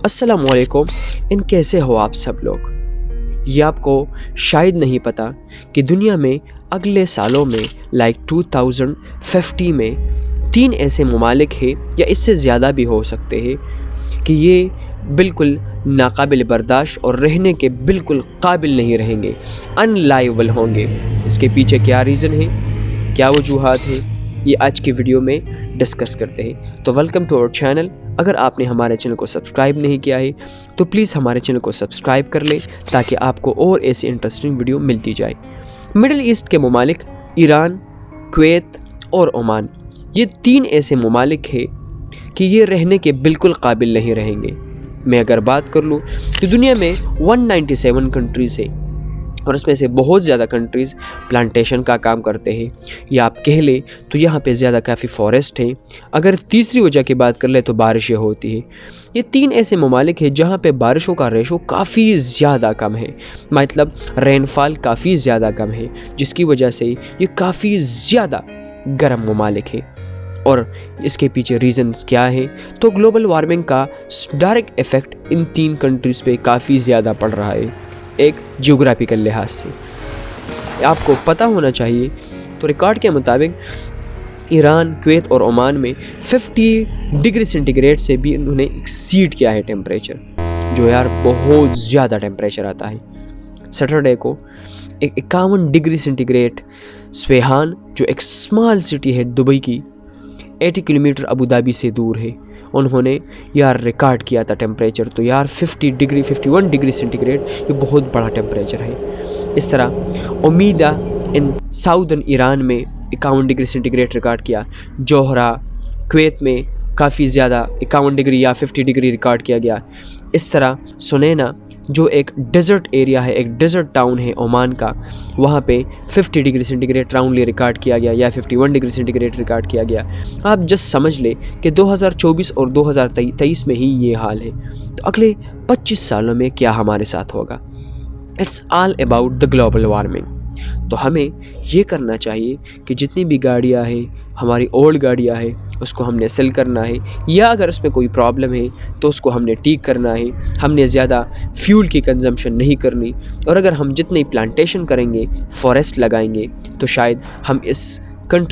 अस्सलाम वालेकुम। कैसे हो आप सब लोग। ये आपको शायद नहीं पता कि दुनिया में अगले सालों में लाइक 2050 में 3 ऐसे ममालिक हैं या इससे ज़्यादा भी हो सकते हैं कि ये बिल्कुल नाकाबिल बर्दाश्त और रहने के बिल्कुल काबिल नहीं रहेंगे, अनलाइवेबल होंगे। इसके पीछे क्या रीज़न है, क्या वजूहात हैं, ये आज की वीडियो में डिस्कस करते हैं। तो वेलकम टू आवर चैनल। अगर आपने हमारे चैनल को सब्सक्राइब नहीं किया है तो प्लीज़ हमारे चैनल को सब्सक्राइब कर लें ताकि आपको और ऐसी इंटरेस्टिंग वीडियो मिलती जाए। मिडिल ईस्ट के ममालिक ईरान, कुवैत और ओमान, ये 3 ऐसे ममालिक हैं कि ये रहने के बिल्कुल काबिल नहीं रहेंगे। मैं अगर बात कर लूँ तो दुनिया में 197 कंट्रीज़ है और उसमें से बहुत ज़्यादा कंट्रीज़ प्लांटेशन का काम करते हैं, या आप कह लें तो यहाँ पे ज़्यादा काफ़ी फॉरेस्ट हैं। अगर तीसरी वजह की बात कर ले तो बारिशें होती हैं। ये 3 ऐसे ममालिक हैं जहाँ पे बारिशों का रेशो काफ़ी ज़्यादा कम है, मतलब रेनफॉल काफ़ी ज़्यादा कम है, जिसकी वजह से ये काफ़ी ज़्यादा गर्म ममालिक है। और इसके पीछे रीज़न्स क्या हैं, तो ग्लोबल वार्मिंग का डायरेक्ट इफ़ेक्ट इन 3 कंट्रीज़ पे काफ़ी ज़्यादा पड़ रहा है। एक जियोग्राफिकल लिहाज से आपको पता होना चाहिए तो रिकॉर्ड के मुताबिक ईरान, कुवैत और ओमान में 50 डिग्री सेंटीग्रेड से भी इन्होंने एक्सीड किया है टेम्परेचर, जो यार बहुत ज़्यादा टेम्परेचर आता है। सैटरडे को 51 डिग्री सेंटीग्रेड स्वेहान, जो एक स्मॉल सिटी है दुबई की, 80 किलोमीटर अबू धाबी से दूर है, उन्होंने यार रिकॉर्ड किया था टेम्परेचर। तो यार 51 डिग्री सेंटीग्रेड ये बहुत बड़ा टेम्परेचर है। इस तरह उमीदा इन साउदर्न ईरान में 51 डिग्री सेंटीग्रेड रिकॉर्ड किया। जोहरा कुवैत में काफ़ी ज़्यादा 51 डिग्री या 50 डिग्री रिकॉर्ड किया गया। इस तरह सुनैना, जो एक डेज़र्ट एरिया है, एक डेज़र्ट टाउन है ओमान का, वहाँ पे 50 डिग्री सेंटीग्रेड राउंडली रिकॉर्ड किया गया या 51 डिग्री सेंटीग्रेड रिकॉर्ड किया गया। आप जस्ट समझ ले कि 2024 और 2023 में ही ये हाल है, तो अगले 25 सालों में क्या हमारे साथ होगा। It's all about the global warming. तो हमें ये करना चाहिए कि जितनी भी गाड़ियाँ हैं, हमारी ओल्ड गाड़ियाँ हैं, उसको हमने सेल करना है, या अगर उसमें कोई प्रॉब्लम है तो उसको हमने ठीक करना है। हमने ज़्यादा फ्यूल की कंजम्पशन नहीं करनी, और अगर हम जितनी प्लांटेशन करेंगे, फॉरेस्ट लगाएंगे, तो शायद हम इस कंट्री